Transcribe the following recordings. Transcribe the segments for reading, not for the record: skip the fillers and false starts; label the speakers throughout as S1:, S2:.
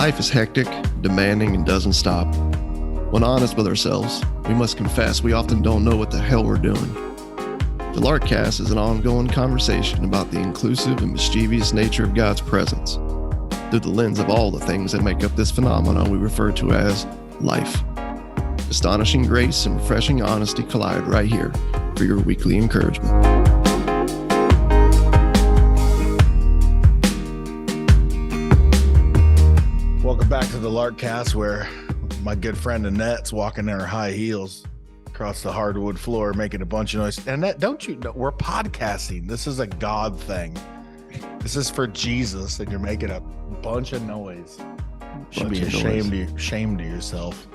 S1: Life is hectic, demanding, and doesn't stop. When honest with ourselves, we must confess we often don't know what the hell we're doing. The Larkcast is an ongoing conversation about the inclusive and mischievous nature of God's presence through the lens of all the things that make up this phenomenon we refer to as life. Astonishing grace and refreshing honesty collide right here for your weekly encouragement.
S2: Welcome back to the Larkcast, where my good friend Annette's walking in her high heels across the hardwood floor, making a bunch of noise. Annette, don't you know we're podcasting? This is a God thing. This is for Jesus, and you're making a bunch of noise. You should be ashamed of yourself.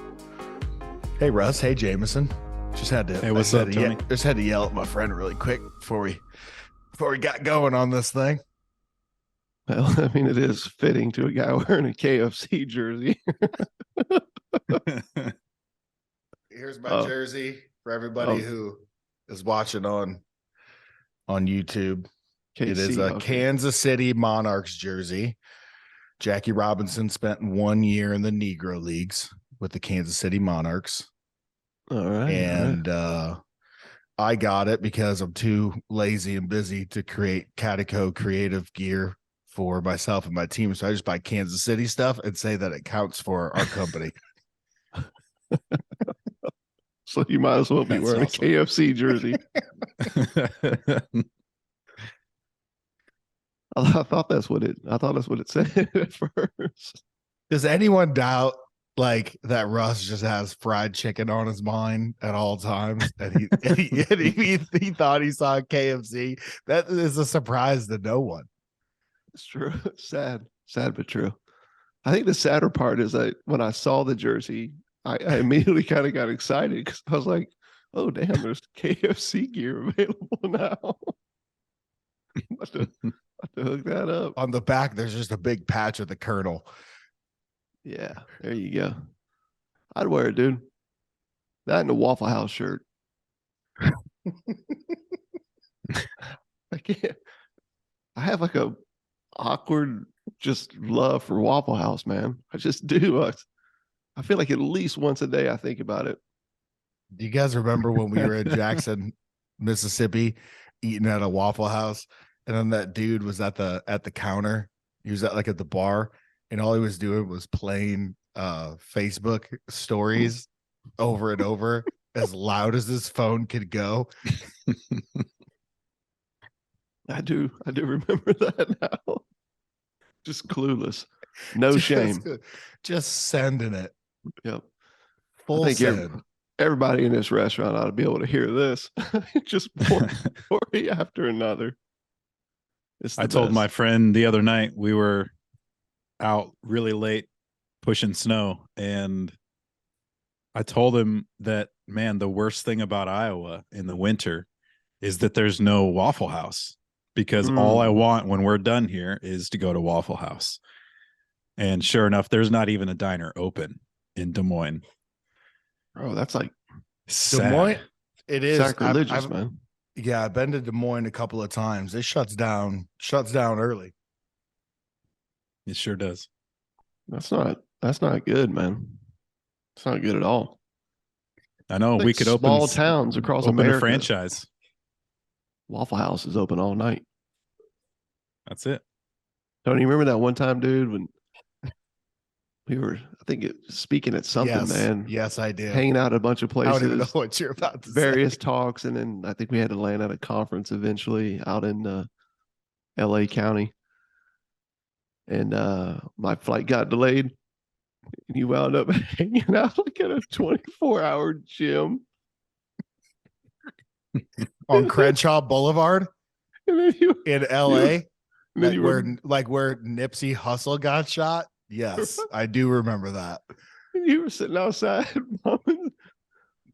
S2: Hey, Russ. Hey, Jameson. Just had to.
S3: Hey, what's up, Tony?
S2: Just had to yell at my friend really quick before we got going on this thing.
S1: Well, I mean, it is fitting to a guy wearing a KFC jersey.
S2: Here's my jersey for everybody who is watching on YouTube. KC, it is a Kansas City Monarchs jersey. Jackie Robinson spent 1 year in the Negro Leagues with the Kansas City Monarchs.
S1: All right.
S2: And I got it because I'm too lazy and busy to create Catico creative gear for myself and my team. So I just buy Kansas City stuff and say that it counts for our company.
S1: So you might as well be wearing awesome. A KFC jersey. I thought that's what it said at first.
S2: Does anyone doubt like that Russ just has fried chicken on his mind at all times? And he thought he saw KFC. That is a surprise to no one.
S1: It's true. Sad but true. I think the sadder part is that when I saw the jersey, I immediately kind of got excited because I was like, oh, damn, there's KFC gear available now. I'm about to hook that up.
S2: On the back, there's just a big patch of the Colonel.
S1: Yeah, there you go. I'd wear it, dude. That and a Waffle House shirt. I can't. I have like a awkward just love for Waffle House, man. I just do. I feel like at least once a day I think about it.
S2: Do you guys remember when we were in Jackson, Mississippi, eating at a Waffle House, and then that dude was at the counter? He was at the bar, and all he was doing was playing Facebook stories over and over as loud as his phone could go.
S1: I do remember that now. Just clueless. No shame.
S2: Just sending it.
S1: Yep.
S2: Full send.
S1: Everybody in this restaurant ought to be able to hear this. Just one story after another.
S3: I told my friend the other night, we were out really late pushing snow, and I told him that, man, the worst thing about Iowa in the winter is that there's no Waffle House, because all I want when we're done here is to go to Waffle House. And sure enough, there's not even a diner open in Des Moines.
S1: Oh, that's like
S2: sad. Des Moines. It is
S1: sacrilegious, man.
S2: Yeah, I've been to Des Moines a couple of times. It shuts down early.
S3: It sure does.
S1: That's not good, man. It's not good at all.
S3: I know.
S1: Like
S3: we could open
S1: small towns across America.
S3: A franchise.
S1: Waffle House is open all night.
S3: That's it.
S1: Don't you remember that one time, dude, when we were, speaking at something, man.
S2: Yes, I did.
S1: Hanging out at a bunch of places.
S2: I don't even know what you're about to
S1: various
S2: say.
S1: Talks, and then I think we had to land at a conference eventually out in LA County. And my flight got delayed. And you wound up hanging out like at a 24-hour gym.
S2: On Crenshaw Boulevard in LA. Where Nipsey Hussle got shot. Yes, I do remember that.
S1: You were sitting outside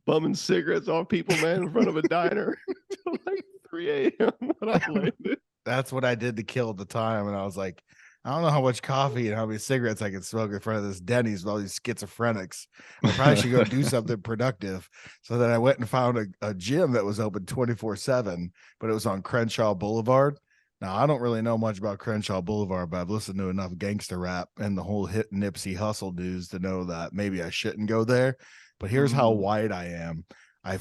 S1: bumming cigarettes off people, man, in front of a diner until like 3 a.m. when I landed.
S2: That's what I did to kill the time. And I was like, I don't know how much coffee and how many cigarettes I can smoke in front of this Denny's with all these schizophrenics. I probably should go do something productive. So then I went and found a gym that was open 24/7, but it was on Crenshaw Boulevard. Now, I don't really know much about Crenshaw Boulevard, but I've listened to enough gangster rap and the whole hit Nipsey Hussle news to know that maybe I shouldn't go there. But here's how white I am. I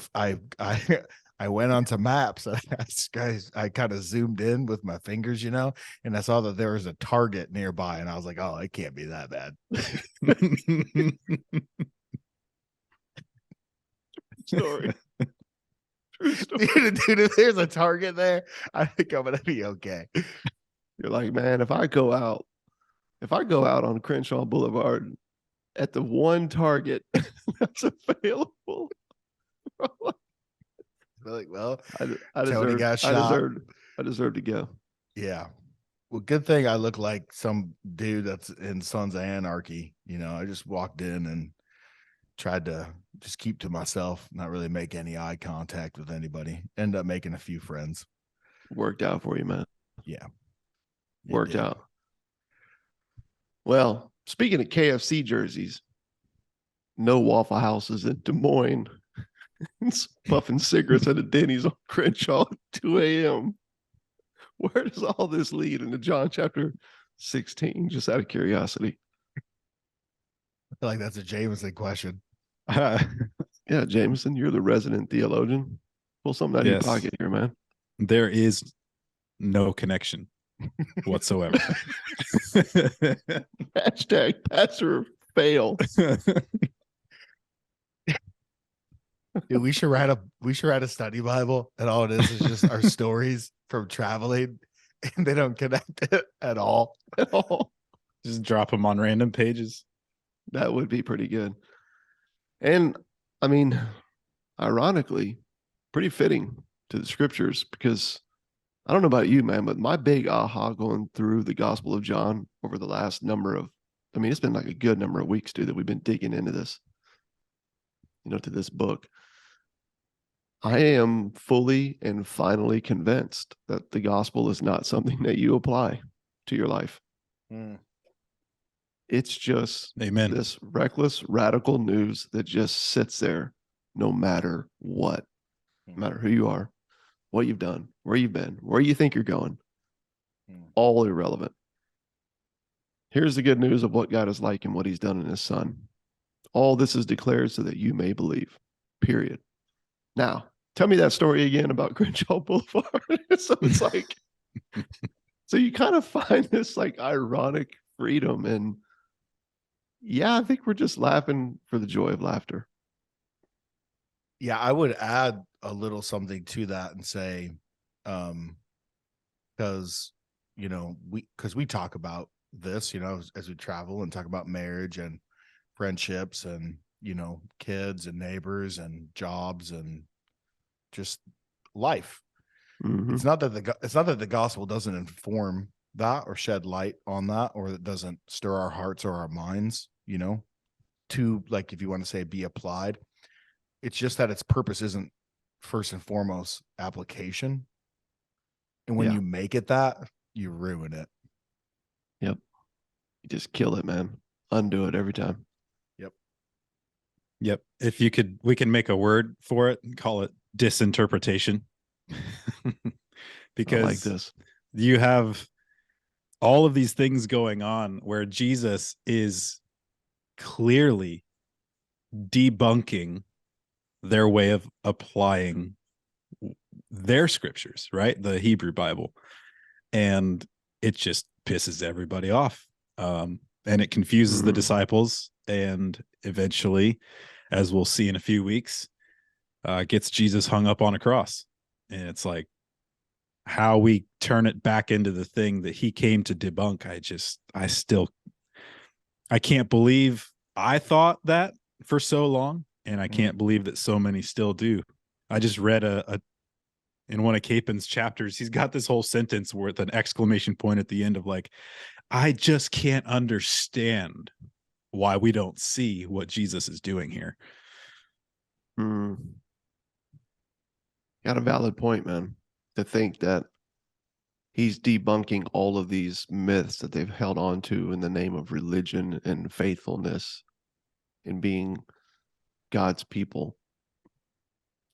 S2: I went onto maps. I kind of zoomed in with my fingers, and I saw that there was a Target nearby, and I was like, "Oh, it can't be that bad."
S1: Story. True story.
S2: Dude, if there's a Target there, I think I'm gonna be okay.
S1: You're like, man, if I go out on Crenshaw Boulevard at the one Target that's available,
S2: Like, well,
S1: I deserve to go.
S2: Yeah. Well, good thing I look like some dude that's in Sons of Anarchy. I just walked in and tried to just keep to myself, not really make any eye contact with anybody. End up making a few friends.
S1: Worked out for you, man.
S2: Yeah.
S1: Worked out. Well, speaking of KFC jerseys, no Waffle Houses in Des Moines. Puffing cigarettes at a Denny's on Crenshaw at 2 a.m. Where does all this lead into John chapter 16? Just out of curiosity.
S2: I feel like that's a Jameson question.
S1: Yeah, Jameson, you're the resident theologian. Pull something out of your pocket here, man.
S3: There is no connection whatsoever.
S1: Hashtag pastor fail.
S2: Dude, we should write a study Bible, and all it is just our stories from traveling, and they don't connect it at all.
S3: Just drop them on random pages.
S1: That would be pretty good. And I mean, ironically, pretty fitting to the scriptures, because I don't know about you, man, but my big aha going through the Gospel of John over the last it's been like a good number of weeks, dude, that we've been digging into this, to this book. I am fully and finally convinced that the gospel is not something that you apply to your life. It's just this reckless, radical news that just sits there no matter what, no matter who you are, what you've done, where you've been, where you think you're going, all irrelevant. Here's the good news of what God is like and what he's done in his son. All this is declared so that you may believe, period. Now, tell me that story again about Crenshaw Boulevard. So it's like, so you kind of find this like ironic freedom, and I think we're just laughing for the joy of laughter.
S2: Yeah, I would add a little something to that and say, because we talk about this, as we travel and talk about marriage and friendships and kids and neighbors and jobs and just life. It's not that the gospel doesn't inform that or shed light on that, or that doesn't stir our hearts or our minds, to, like, if you want to say, be applied. It's just that its purpose isn't first and foremost application. And when you make it that, you ruin it.
S1: Yep. You just kill it, man. Undo it every time.
S3: Yep. If you could, we can make a word for it and call it disinterpretation. Because
S1: I like this.
S3: You have all of these things going on where Jesus is clearly debunking their way of applying their scriptures, right? The Hebrew Bible. And it just pisses everybody off. And it confuses the disciples, and eventually, as we'll see in a few weeks, gets Jesus hung up on a cross. And it's like, how we turn it back into the thing that he came to debunk. I can't believe I thought that for so long, and I can't believe that so many still do. I just read in one of Capon's chapters, he's got this whole sentence with an exclamation point at the end of like, I just can't understand why we don't see what Jesus is doing here.
S1: Got a valid point, man, to think that he's debunking all of these myths that they've held on to in the name of religion and faithfulness and being God's people,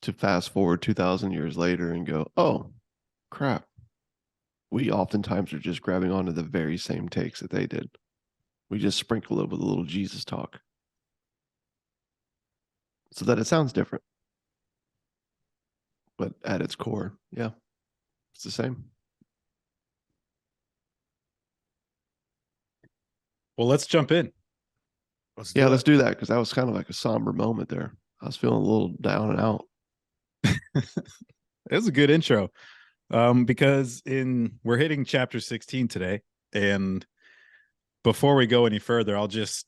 S1: to fast forward 2,000 years later and go, oh, crap. we oftentimes are just grabbing onto the very same takes that they did. We just sprinkle it with a little Jesus talk so that it sounds different. But at its core, yeah, it's the same.
S3: Well, let's jump in.
S2: Let's
S1: do that, because that was kind of like a somber moment there. I was feeling a little down and out.
S3: It was a good intro. Because we're hitting chapter 16 today, and before we go any further, I'll just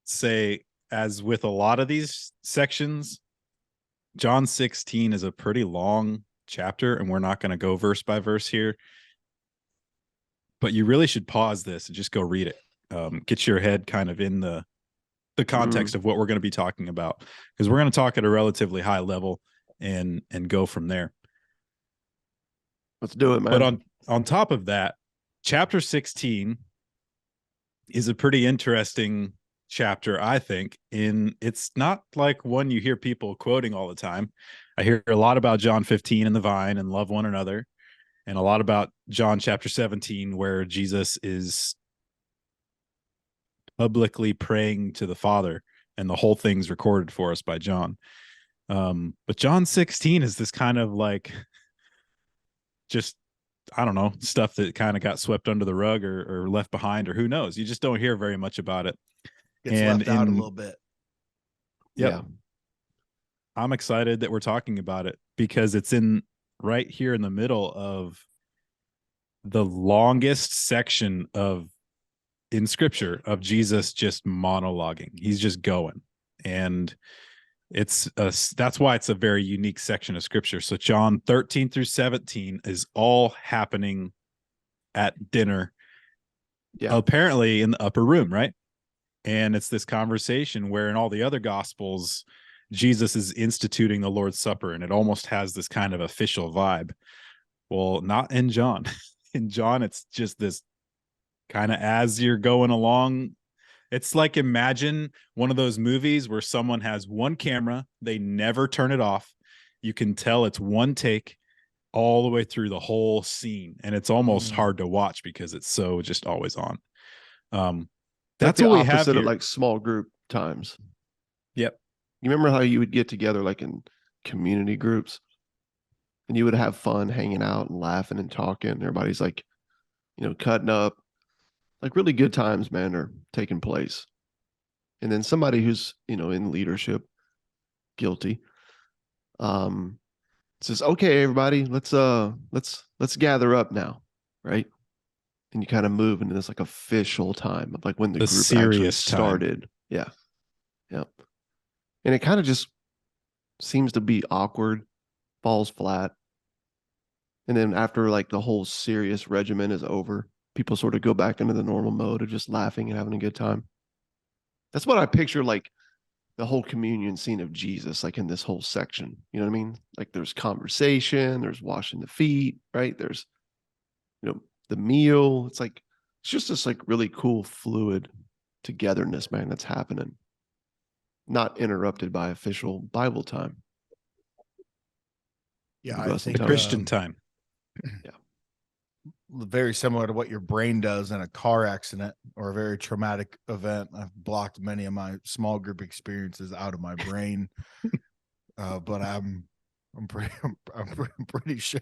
S3: say, as with a lot of these sections, John 16 is a pretty long chapter, and we're not going to go verse by verse here, but you really should pause this and just go read it. Get your head kind of in the context of what we're going to be talking about, because we're going to talk at a relatively high level and go from there.
S1: Let's do it, man.
S3: But on top of that, chapter 16 is a pretty interesting chapter, I think. It's not like one you hear people quoting all the time. I hear a lot about John 15 and the vine and love one another, and a lot about John chapter 17, where Jesus is publicly praying to the Father, and the whole thing's recorded for us by John. But John 16 is this kind of like, just, I don't know, stuff that kind of got swept under the rug or left behind, or who knows. You just don't hear very much about it.
S2: Gets left out a little bit.
S3: Yep.
S1: Yeah.
S3: I'm excited that we're talking about it, because it's right here in the middle of the longest section in scripture of Jesus just monologuing. He's just going. And that's why it's a very unique section of scripture. So John 13 through 17 is all happening at dinner, apparently in the upper room, right? And it's this conversation where in all the other gospels, Jesus is instituting the Lord's Supper, and it almost has this kind of official vibe. Well, not in John. In John, it's just this kind of as you're going along. It's like, imagine one of those movies where someone has one camera, they never turn it off. You can tell it's one take all the way through the whole scene, and it's almost hard to watch because it's so just always on. That's
S1: like
S3: what
S1: the
S3: we have
S1: opposite
S3: here.
S1: of like small group times.
S3: Yep.
S1: You remember how you would get together like in community groups, and you would have fun hanging out and laughing and talking. Everybody's like, cutting up. Like really good times, man, are taking place. And then somebody who's, in leadership, guilty, says, okay, everybody, let's gather up now. Right. And you kind of move into this like official time of like when the group actually started. Yeah. Yeah. And it kind of just seems to be awkward, falls flat. And then after like the whole serious regimen is over, people sort of go back into the normal mode of just laughing and having a good time. That's what I picture, like the whole communion scene of Jesus, like in this whole section. You know what I mean? Like there's conversation, there's washing the feet, right? There's, the meal. It's just this like really cool fluid togetherness, man, that's happening. Not interrupted by official Bible time.
S2: Yeah, I think
S3: Christian time.
S1: Yeah.
S2: Very similar to what your brain does in a car accident or a very traumatic event. I've blocked many of my small group experiences out of my brain, but I'm pretty sure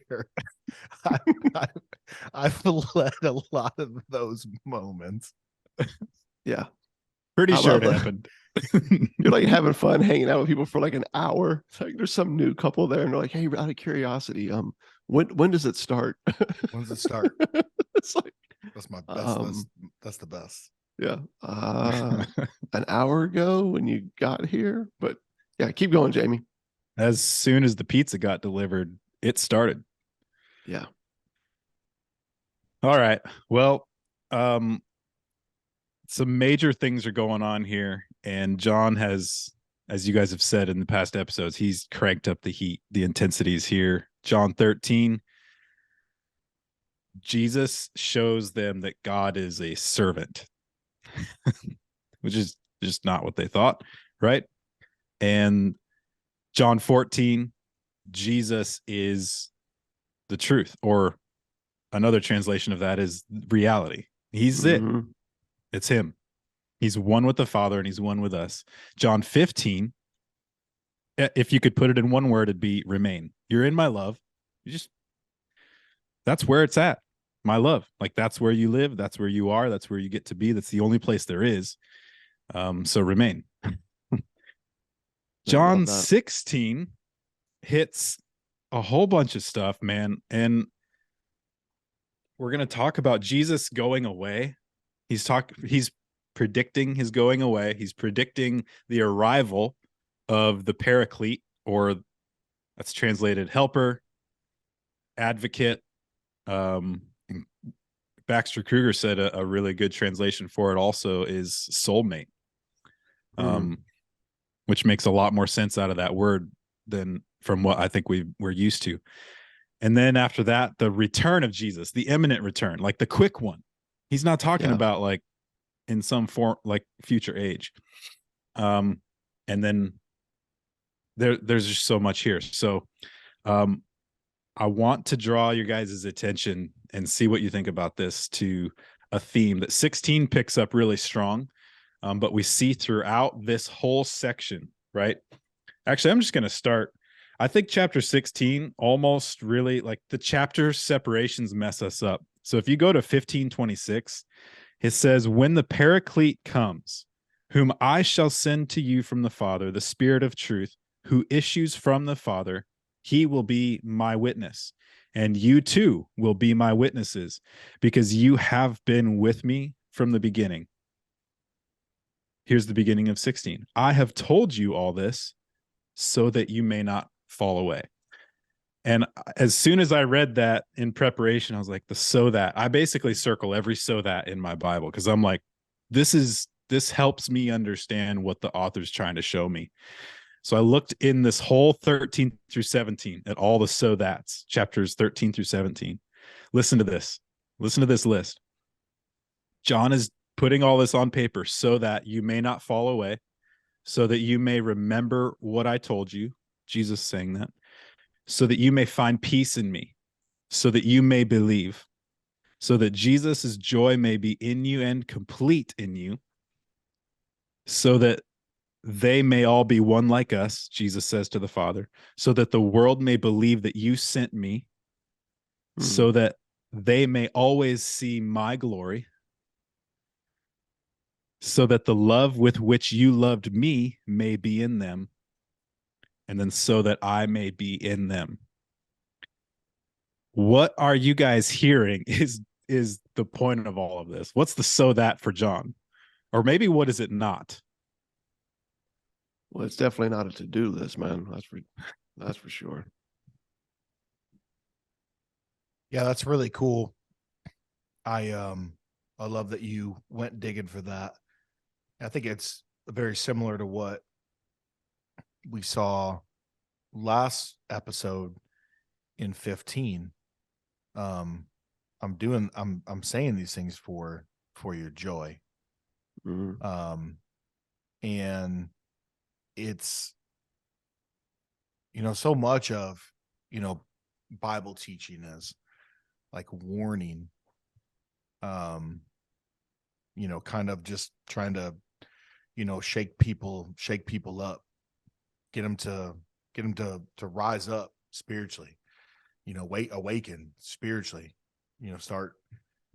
S2: I've led a lot of those moments.
S1: Yeah,
S3: pretty sure it happened.
S1: You're like having fun hanging out with people for like an hour. It's like there's some new couple there, and they're like, "Hey, out of curiosity, when does it start?
S2: When does it start?"
S1: It's like
S2: that's the best.
S1: Yeah, an hour ago when you got here. But yeah, keep going, Jamie.
S3: As soon as the pizza got delivered, it started.
S1: Yeah.
S3: All right. Well, some major things are going on here, and John has, as you guys have said in the past episodes, he's cranked up the heat, the intensities here. John 13, Jesus shows them that God is a servant, which is just not what they thought, right? And John 14, Jesus is the truth, or another translation of that is reality. He's
S1: Mm-hmm.
S3: It's him. He's one with the Father and he's one with us. John 15, if you could put it in one word, it'd be remain. You're in my love. That's where it's at. My love. Like, that's where you live. That's where you are. That's where you get to be. That's the only place there is. So remain. John 16 hits a whole bunch of stuff, man. And we're going to talk about Jesus going away. He's predicting his going away. He's predicting the arrival of the Paraclete, or that's translated helper, advocate. Baxter Kruger said a really good translation for it also is soulmate, which makes a lot more sense out of that word than from what I think we're used to. And then after that, the return of Jesus, the imminent return, like the quick one. He's not talking about like in some form, like future age. And then there's just so much here. So I want to draw your guys' attention and see what you think about this to a theme that 16 picks up really strong, but we see throughout this whole section, right? Actually, I'm just going to start. I think chapter 16 almost really, like, the chapter separations mess us up. So if you go to 15:26, it says, when the Paraclete comes, whom I shall send to you from the Father, the Spirit of truth, who issues from the Father, he will be my witness, and you too will be my witnesses, because you have been with me from the beginning. Here's the beginning of 16. I have told you all this so that you may not fall away. And as soon as I read that in preparation, I was like, so that. I basically circle every so that in my Bible, because I'm like, this helps me understand what the author's trying to show me. So I looked in this whole 13 through 17 at all the so that's, chapters 13 through 17. Listen to this. Listen to this list. John is putting all this on paper so that you may not fall away, so that you may remember what I told you. Jesus saying that. So that you may find peace in me, so that you may believe, so that Jesus' joy may be in you and complete in you, so that they may all be one like us, Jesus says to the Father, so that the world may believe that you sent me, so that they may always see my glory, so that the love with which you loved me may be in them, and then so that I may be in them. What are you guys hearing is the point of all of this? What's the so that for John? Or maybe what is it not?
S1: Well, it's definitely not a to-do list, man. That's for sure.
S2: Yeah, that's really cool. I love that you went digging for that. I think it's very similar to what we saw last episode in 15. I'm saying these things for your joy. And it's, so much of, Bible teaching is like warning, kind of just trying to, shake people up, get them to rise up spiritually, awaken spiritually, start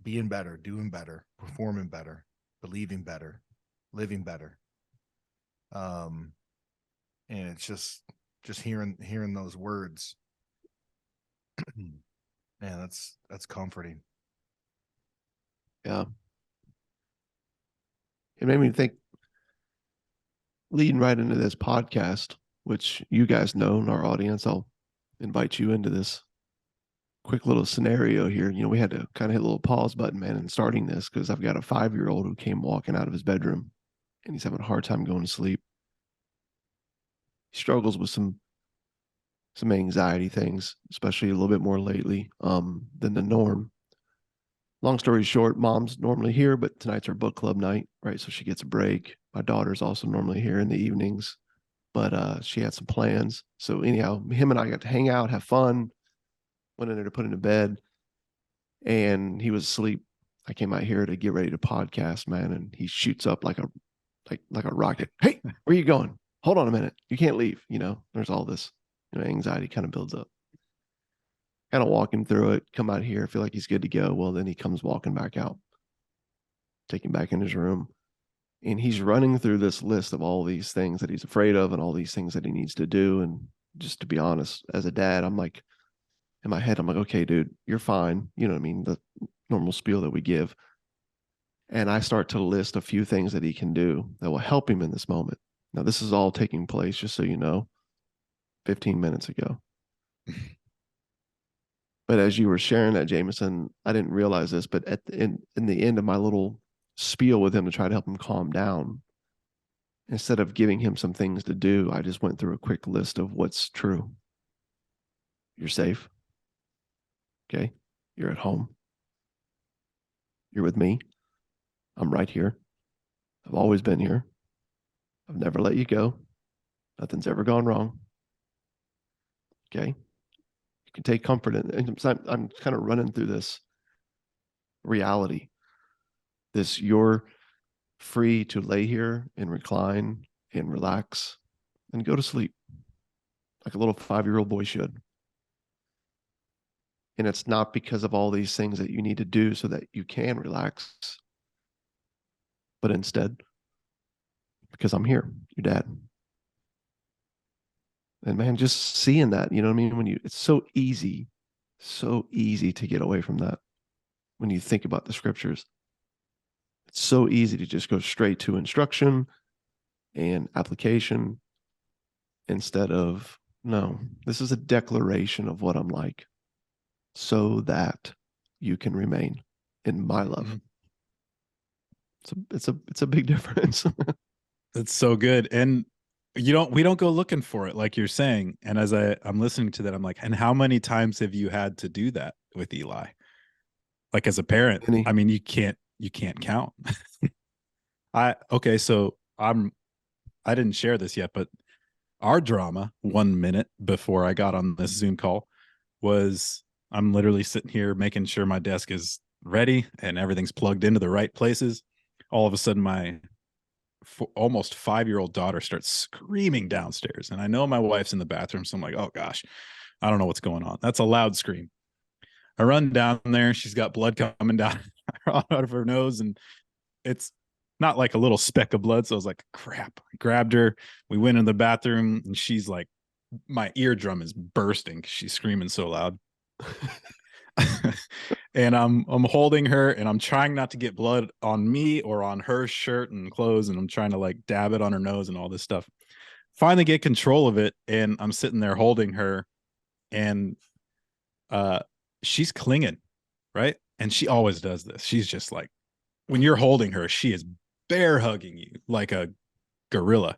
S2: being better, doing better, performing better, believing better, living better. And it's just hearing those words. Man, that's comforting.
S1: Yeah. It made me think, leading right into this podcast, which you guys know in our audience, I'll invite you into this quick little scenario here. We had to kind of hit a little pause button, man, in starting this, because I've got a 5-year-old who came walking out of his bedroom and he's having a hard time going to sleep. He struggles with some anxiety things, especially a little bit more lately than the norm. Long story short, mom's normally here, but tonight's our book club night, right? So she gets a break. My daughter's also normally here in the evenings, but she had some plans. So anyhow, him and I got to hang out, have fun, went in there to put him to bed. and he was asleep. I came out here to get ready to podcast, man, and he shoots up like a rocket. Hey, where you going? Hold on a minute. You can't leave. There's all this, anxiety kind of builds up. Kind of walk him through it, come out here, feel like he's good to go. Well, then he comes walking back out, take him back in his room. And he's running through this list of all these things that he's afraid of and all these things that he needs to do. And just to be honest, as a dad, I'm like, in my head, I'm like, okay, dude, you're fine. You know what I mean? The normal spiel that we give. And I start to list a few things that he can do that will help him in this moment. Now, this is all taking place, just so you know, 15 minutes ago. But as you were sharing that, Jameson, I didn't realize this, but in the end of my little spiel with him to try to help him calm down, instead of giving him some things to do, I just went through a quick list of what's true. You're safe. Okay. You're at home. You're with me. I'm right here. I've always been here. I've never let you go. Nothing's ever gone wrong. Okay. You can take comfort in it. I'm kind of running through this reality. You're free to lay here and recline and relax and go to sleep like a little 5-year-old boy should. And it's not because of all these things that you need to do so that you can relax, but instead, because I'm here, your dad. And man, just seeing that, you know what I mean? It's so easy to get away from that. When you think about the scriptures, it's so easy to just go straight to instruction and application instead of, no, this is a declaration of what I'm like so that you can remain in my love. It's a big difference.
S3: It's so good. And we don't go looking for it, like you're saying. And as I'm listening to that, I'm like, and how many times have you had to do that with Eli? Like as a parent, I mean, you can't count. So I didn't share this yet, but our drama 1 minute before I got on this Zoom call was I'm literally sitting here making sure my desk is ready and everything's plugged into the right places. All of a sudden, my almost 5-year-old daughter starts screaming downstairs. And I know my wife's in the bathroom. So I'm like, oh gosh, I don't know what's going on. That's a loud scream. I run down there. She's got blood coming down out of her nose. And it's not like a little speck of blood. So I was like, crap. I grabbed her. We went in the bathroom and she's like, my eardrum is bursting. She's screaming so loud. And I'm holding her and I'm trying not to get blood on me or on her shirt and clothes. And I'm trying to like dab it on her nose and all this stuff. Finally get control of it. And I'm sitting there holding her and she's clinging, right? And she always does this. She's just like, when you're holding her, she is bear hugging you like a gorilla.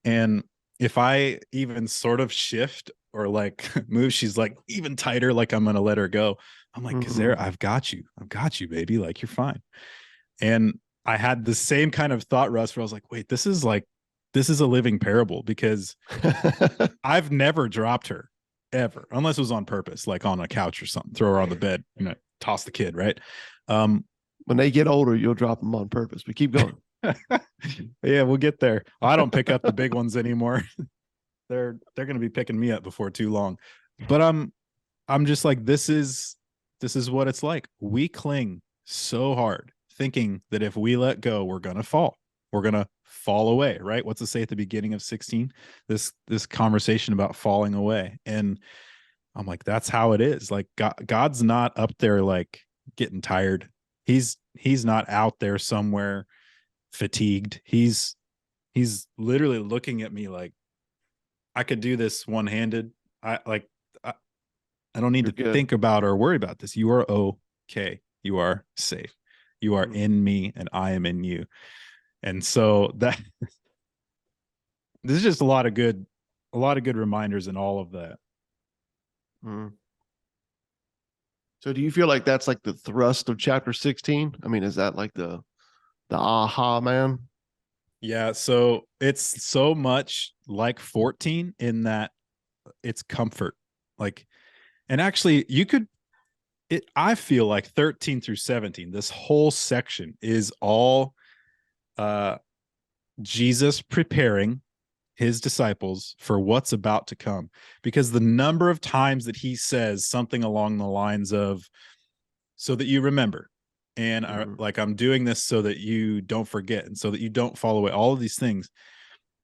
S3: And if I even sort of shift or like move, she's like even tighter, like I'm going to let her go. I'm like, Kazera, I've got you, baby. Like, you're fine. And I had the same kind of thought, Russ, where I was like, wait, this is a living parable because I've never dropped her ever, unless it was on purpose, like on a couch or something, throw her on the bed, toss the kid. Right.
S1: When they get older, you'll drop them on purpose, but keep going.
S3: Yeah, we'll get there. I don't pick up the big ones anymore. They're going to be picking me up before too long. But I'm just like, this is what it's like. We cling so hard thinking that if we let go, we're going to fall. We're going to fall away, right? What's it say at the beginning of 16? This conversation about falling away. And I'm like, that's how it is. Like God's not up there like getting tired. He's not out there somewhere fatigued. He's literally looking at me like, I could do this one-handed. I don't need to think about or worry about this. You are okay. You are safe. You are in me and I am in you. And so this is just a lot of good reminders in all of that.
S1: So do you feel like that's like the thrust of chapter 16? I mean, is that like the aha, man?
S3: Yeah, so it's so much like 14 in that it's comfort. Like, and actually I feel like 13 through 17, this whole section is all Jesus preparing his disciples for what's about to come, because the number of times that he says something along the lines of, so that you remember, and I'm doing this so that you don't forget, and so that you don't fall away, all of these things.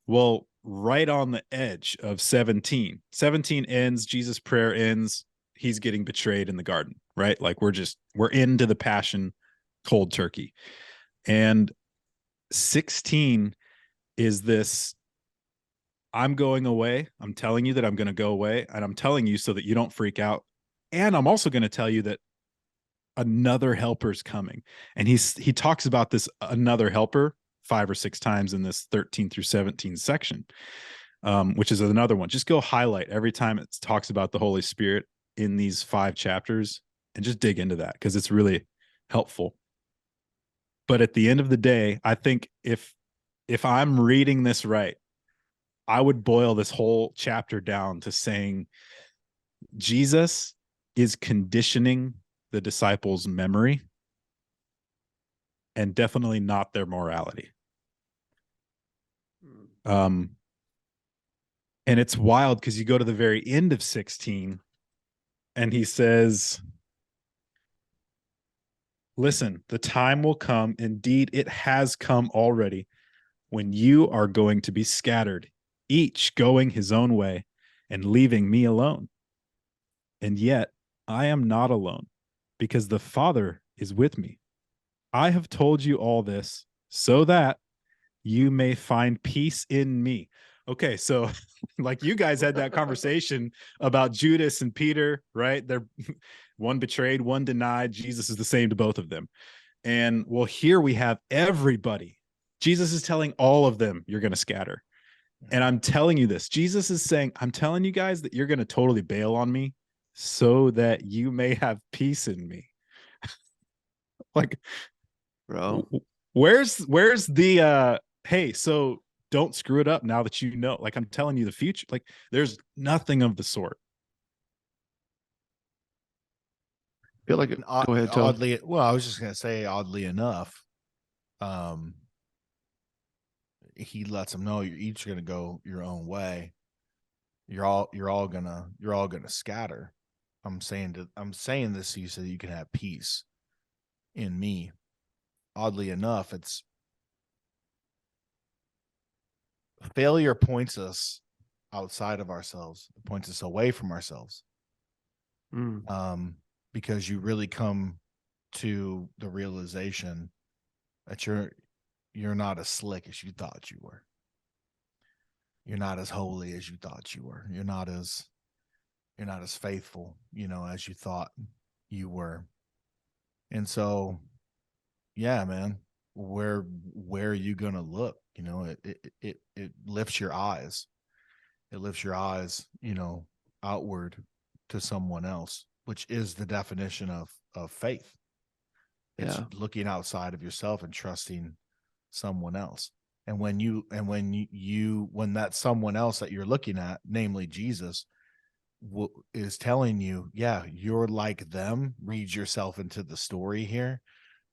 S3: Well, right on the edge of 17 ends, Jesus' prayer ends, he's getting betrayed in the garden, right? Like we're into the passion cold turkey. And 16 is this, I'm going away. I'm telling you that I'm going to go away, and I'm telling you so that you don't freak out. And I'm also going to tell you that another helper's coming. And he talks about this another helper 5 or 6 times in this 13 through 17 section, which is another one. Just go highlight every time it talks about the Holy Spirit in these 5 chapters and just dig into that, because it's really helpful. But at the end of the day, I think if I'm reading this right, I would boil this whole chapter down to saying Jesus is conditioning the disciples' memory and definitely not their morality. And it's wild because you go to the very end of 16 and he says, listen, the time will come. Indeed, it has come already, when you are going to be scattered, each going his own way and leaving me alone. And yet I am not alone, because the Father is with me. I have told you all this so that you may find peace in me. Okay, so like you guys had that conversation about Judas and Peter, right? They're one betrayed, one denied. Jesus is the same to both of them. And well, here we have everybody. Jesus is telling all of them, you're going to scatter. And I'm telling you this. Jesus is saying, I'm telling you guys that you're going to totally bail on me so that you may have peace in me. Like,
S1: bro,
S3: where's the hey, so don't screw it up now that you know. Like, I'm telling you the future. Like, there's nothing of the sort.
S1: I feel like go ahead, Todd.
S2: Oddly, well, I was just gonna say, oddly enough, he lets them know you're each gonna go your own way. You're all gonna scatter. I'm saying this so you can have peace in me. Oddly enough, it's failure points us outside of ourselves. It points us away from ourselves. Because you really come to the realization that you're not as slick as you thought you were. You're not as holy as you thought you were. You're not as faithful, as you thought you were. And so, yeah, man, where are you gonna look? It lifts your eyes. It lifts your eyes, outward to someone else, which is the definition of faith. It's looking outside of yourself and trusting someone else. And when that someone else that you're looking at, namely Jesus, is telling you, yeah, you're like them, read yourself into the story here.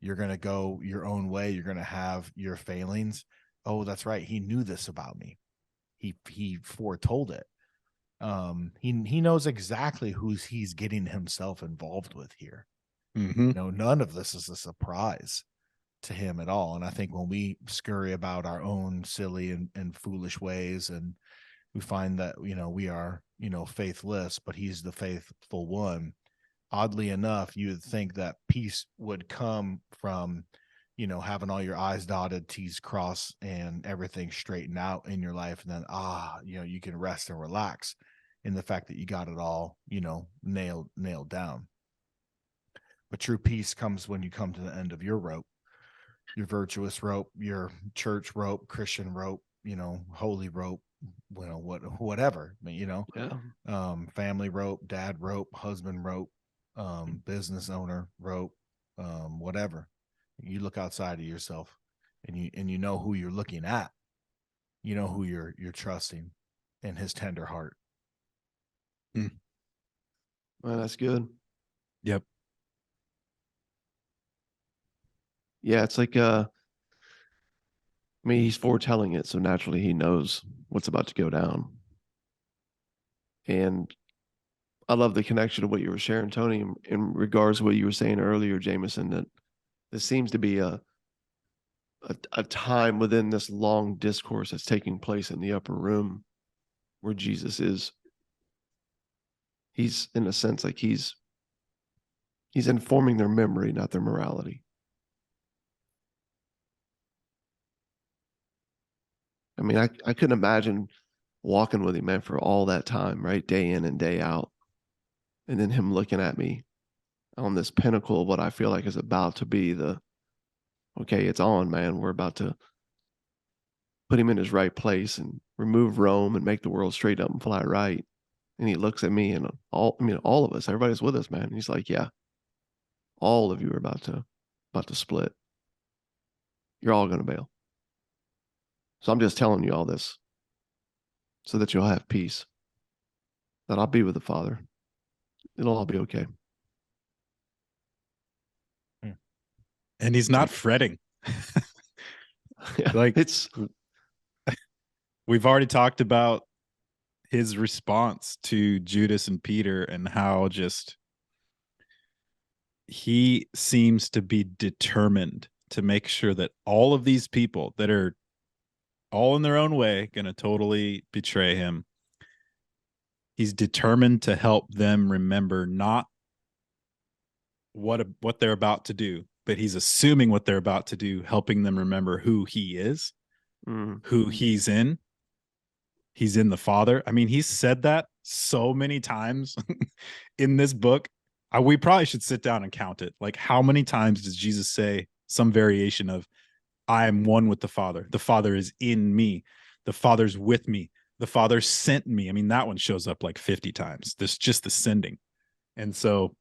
S2: You're going to go your own way. You're going to have your failings. Oh, that's right. He knew this about me. He foretold it. He knows exactly who he's getting himself involved with here. None of this is a surprise to him at all. And I think when we scurry about our own silly and foolish ways, and we find that, we are, faithless, but he's the faithful one. Oddly enough, you would think that peace would come from, having all your I's dotted, T's crossed, and everything straightened out in your life. And then, you can rest and relax in the fact that you got it all, nailed down. But true peace comes when you come to the end of your rope, your virtuous rope, your church rope, Christian rope, holy rope, whatever, family rope, dad rope, husband rope, business owner rope, whatever. You look outside of yourself, and you know who you're looking at, who you're trusting in his tender heart.
S1: Well, that's good.
S3: Yep.
S1: Yeah, it's like I mean, he's foretelling it, so naturally he knows what's about to go down. And I love the connection of what you were sharing, Tony, in regards to what you were saying earlier, Jameson, that this seems to be a time within this long discourse that's taking place in the upper room where Jesus is. He's, in a sense, like he's informing their memory, not their morality. I mean, I couldn't imagine walking with him, man, for all that time, right? Day in and day out. And then him looking at me on this pinnacle of what I feel like is about to be okay, it's on, man. We're about to put him in his right place and remove Rome and make the world straight up and fly right. And he looks at me and all of us, everybody's with us, man. And he's like, yeah, all of you are about to split. You're all going to bail. So I'm just telling you all this so that you'll have peace, that I'll be with the Father. It'll all be okay.
S3: And he's not fretting.
S1: Yeah,
S3: like we've already talked about his response to Judas and Peter and how just he seems to be determined to make sure that all of these people that are all in their own way going to totally betray him, he's determined to help them remember not what they're about to do, but he's assuming what they're about to do, helping them remember who he is, who he's in. He's in the Father. I mean, he's said that so many times in this book. We probably should sit down and count it. Like, how many times does Jesus say some variation of, I am one with the Father. The Father is in me. The Father's with me. The Father sent me. I mean, that one shows up like 50 times. There's just the sending. And so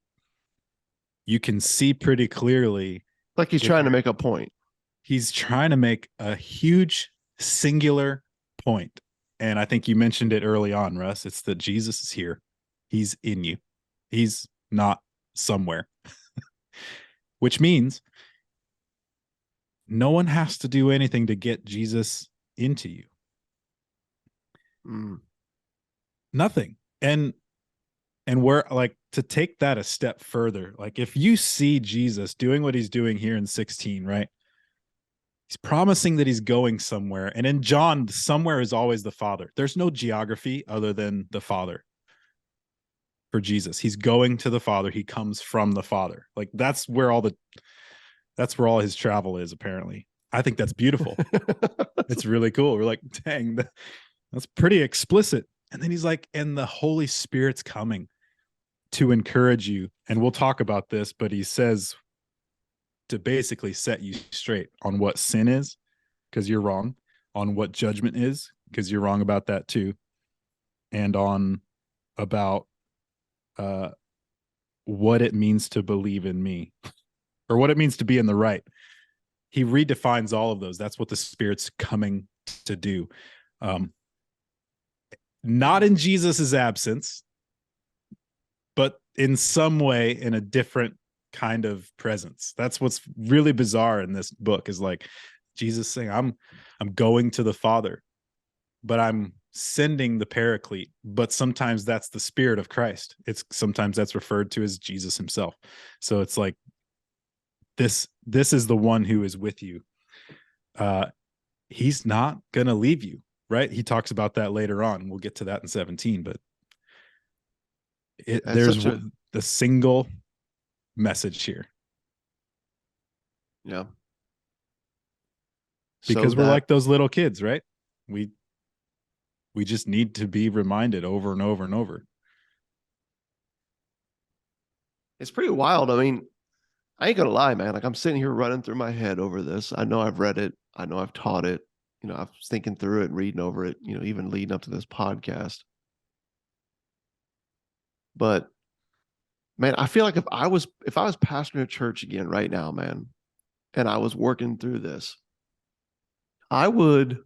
S3: you can see pretty clearly.
S1: Like he's trying to make a point.
S3: He's trying to make a huge singular point. And I think you mentioned it early on, Russ. It's that Jesus is here. He's in you. He's not somewhere. Which means no one has to do anything to get Jesus into you. Nothing. And we're like, to take that a step further, like if you see Jesus doing what he's doing here in 16, right? He's promising that he's going somewhere. And in John, somewhere is always the Father. There's no geography other than the Father for Jesus. He's going to the Father. He comes from the Father. Like that's where all his travel is, apparently. I think that's beautiful. It's really cool. We're like, dang, that's pretty explicit. And then he's like, and the Holy Spirit's coming to encourage you. And we'll talk about this, but he says to basically set you straight on what sin is, because you're wrong, on what judgment is, because you're wrong about that too, and on about what it means to believe in me, or what it means to be in the right. He redefines all of those. That's what the Spirit's coming to do. Not in Jesus's absence, but in some way in a different kind of presence. That's what's really bizarre in this book, is like Jesus saying, I'm going to the Father, but I'm sending the Paraclete. But sometimes that's the Spirit of Christ. Sometimes that's referred to as Jesus himself. So it's like, this is the one who is with you. He's not going to leave you, right? He talks about that later on. We'll get to that in 17, but there's the single message here.
S1: Yeah.
S3: Because we're like those little kids, right? We just need to be reminded over and over and over.
S1: It's pretty wild. I mean, I ain't gonna lie, man. Like, I'm sitting here running through my head over this. I know I've read it. I know I've taught it. I was thinking through it and reading over it, even leading up to this podcast. But man, I feel like if I was pastoring a church again right now, man, and I was working through this, I would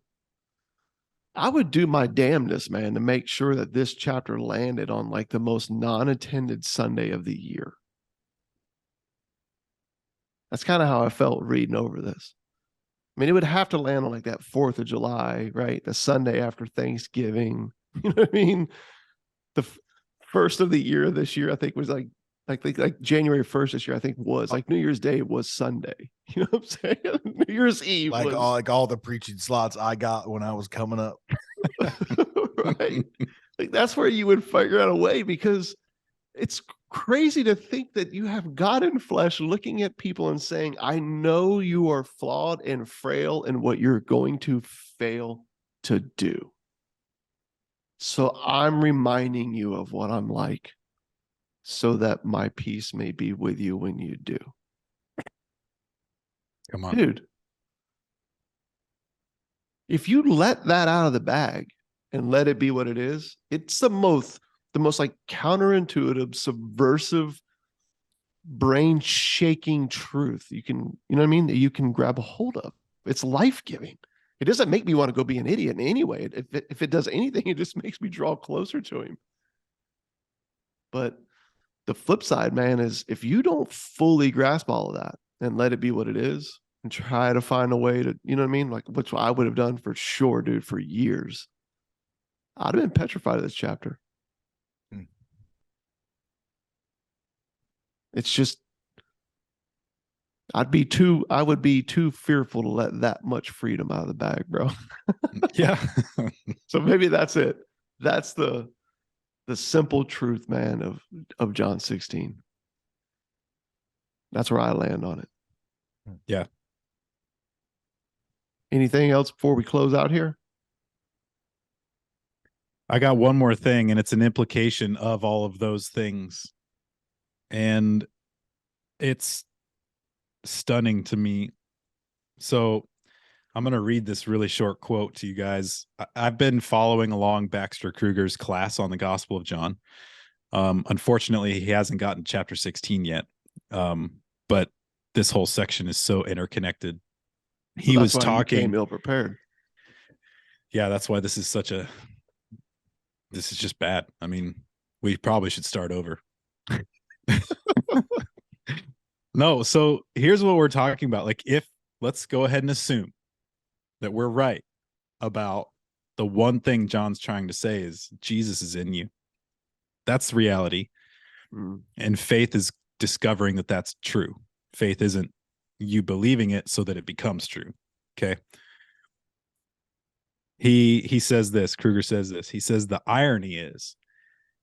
S1: do my damnedest, man, to make sure that this chapter landed on like the most non-attended Sunday of the year. That's kind of how I felt reading over this. I mean, it would have to land on like that 4th of July, right? The Sunday after Thanksgiving. You know what I mean? The first of the year this year, I think, was like January 1st this year, I think, was like New Year's Day was Sunday. You know what I'm saying? New Year's Eve
S2: like
S1: was
S2: all the preaching slots I got when I was coming up.
S1: right. Like that's where you would figure out a way, because it's crazy to think that you have God in flesh looking at people and saying, I know you are flawed and frail in what you're going to fail to do. So I'm reminding you of what I'm like so that my peace may be with you when you do.
S3: Come on.
S1: Dude, if you let that out of the bag and let it be what it is, it's the most like counterintuitive, subversive, brain shaking truth you can, you know what I mean, that you can grab a hold of. It's life-giving. It doesn't make me want to go be an idiot in any way. If it does anything, it just makes me draw closer to him. But the flip side, man, is if you don't fully grasp all of that and let it be what it is and try to find a way to, you know what I mean? Like, which I would have done for sure, dude, for years. I'd have been petrified of this chapter. It's just, I would be too fearful to let that much freedom out of the bag, bro.
S3: Yeah.
S1: So maybe that's it. That's the simple truth, man, of John 16. That's where I land on it.
S3: Yeah.
S1: Anything else before we close out here?
S3: I got one more thing, and it's an implication of all of those things. And it's stunning to me. So I'm going to read this really short quote to you guys. I've been following along Baxter Kruger's class on the Gospel of John. Unfortunately, he hasn't gotten chapter 16 yet. But this whole section is so interconnected. He was talking.
S1: Came ill prepared.
S3: Yeah, that's why this is just bad. I mean, we probably should start over. No, so here's what we're talking about. Like, let's go ahead and assume that we're right about the one thing John's trying to say is Jesus is in you. That's reality. And faith is discovering that that's true. Faith isn't you believing it so that it becomes true. Okay. He says this, Kruger says this. He says the irony is,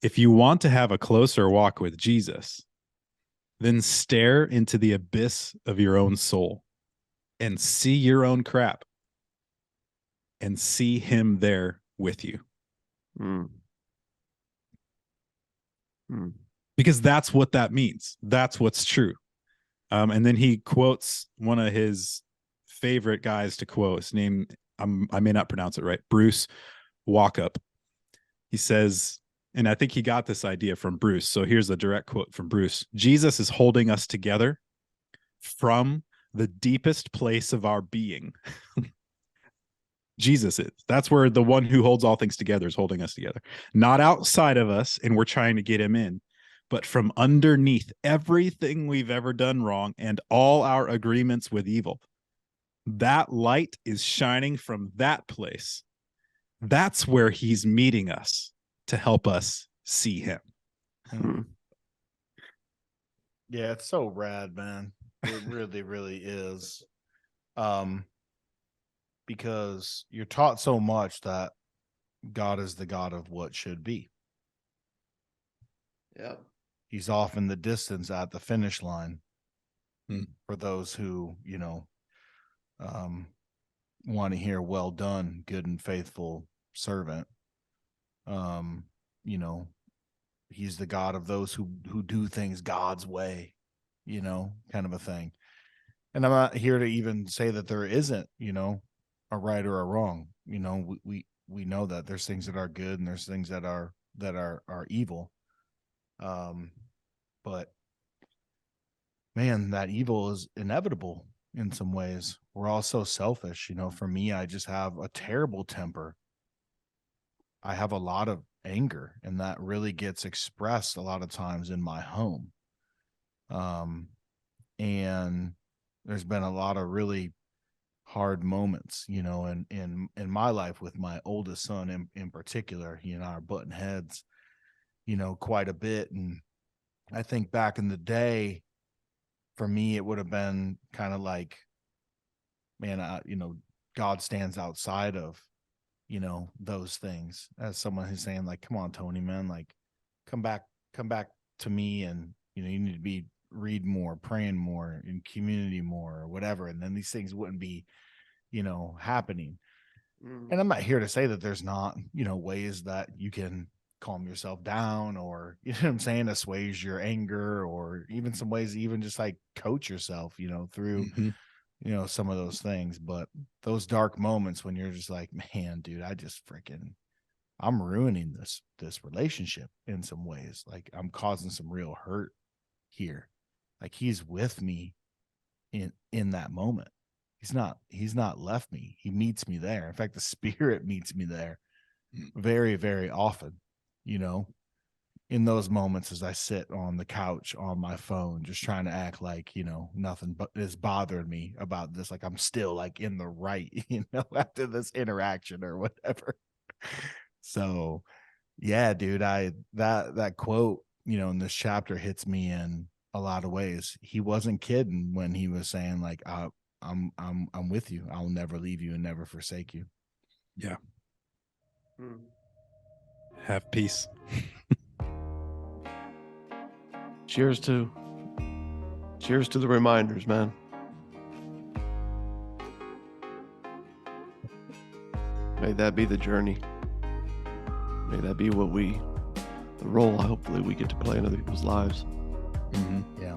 S3: if you want to have a closer walk with Jesus, then stare into the abyss of your own soul and see your own crap and see him there with you. Because that's what that means. That's what's true. And then he quotes one of his favorite guys to quote. His name, I may not pronounce it right, Bruce Walkup. He says, and I think he got this idea from Bruce. So here's a direct quote from Bruce. Jesus is holding us together from the deepest place of our being. Jesus is. That's where the one who holds all things together is holding us together. Not outside of us, and we're trying to get him in, but from underneath everything we've ever done wrong and all our agreements with evil. That light is shining from that place. That's where he's meeting us to help us see him.
S2: Yeah, it's so rad, man. It really, really is. Because you're taught so much that God is the God of what should be.
S1: Yeah.
S2: He's off in the distance at the finish line for those who, want to hear, well done, good and faithful servant. He's the God of those who do things God's way, kind of a thing. And I'm not here to even say that there isn't, a right or a wrong. We know that there's things that are good and there's things that are evil. But man, that evil is inevitable in some ways. We're all so selfish. For me, I just have a terrible temper. I have a lot of anger, and that really gets expressed a lot of times in my home. And there's been a lot of really hard moments, you know, in my life with my oldest son in particular. He and I are butting heads, you know, quite a bit. And I think back in the day, for me, it would have been kind of like, man, you know, God stands outside of, you know, those things, as someone who's saying like, come on, Tony, man, like come back to me. And, you know, you need to be reading more, praying more, in community more, or whatever. And then these things wouldn't be, you know, happening. And I'm not here to say that there's not, you know, ways that you can calm yourself down, or, you know what I'm saying, assuage your anger, or even some ways, even just like coach yourself, you know, through, you know, some of those things. But those dark moments when you're just like, man, dude, I'm ruining this relationship in some ways. Like I'm causing some real hurt here. Like he's with me in that moment. He's not left me. He meets me there. In fact, the Spirit meets me there very, very often, you know, in those moments as I sit on the couch on my phone, just trying to act like, you know, nothing but is bothering me about this. Like I'm still like in the right, you know, after this interaction or whatever. So yeah, dude, that quote, you know, in this chapter hits me in a lot of ways. He wasn't kidding when he was saying like, I'm with you. I'll never leave you and never forsake you.
S3: Yeah. Have peace.
S1: Cheers to the reminders, man. May that be the journey. May that be the role hopefully we get to play in other people's lives.
S2: Yeah.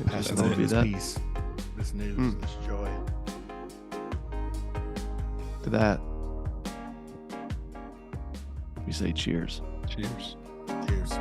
S1: Just know be that.
S2: Peace, this news, this joy.
S1: To that, we say cheers.
S3: Cheers.
S2: Cheers.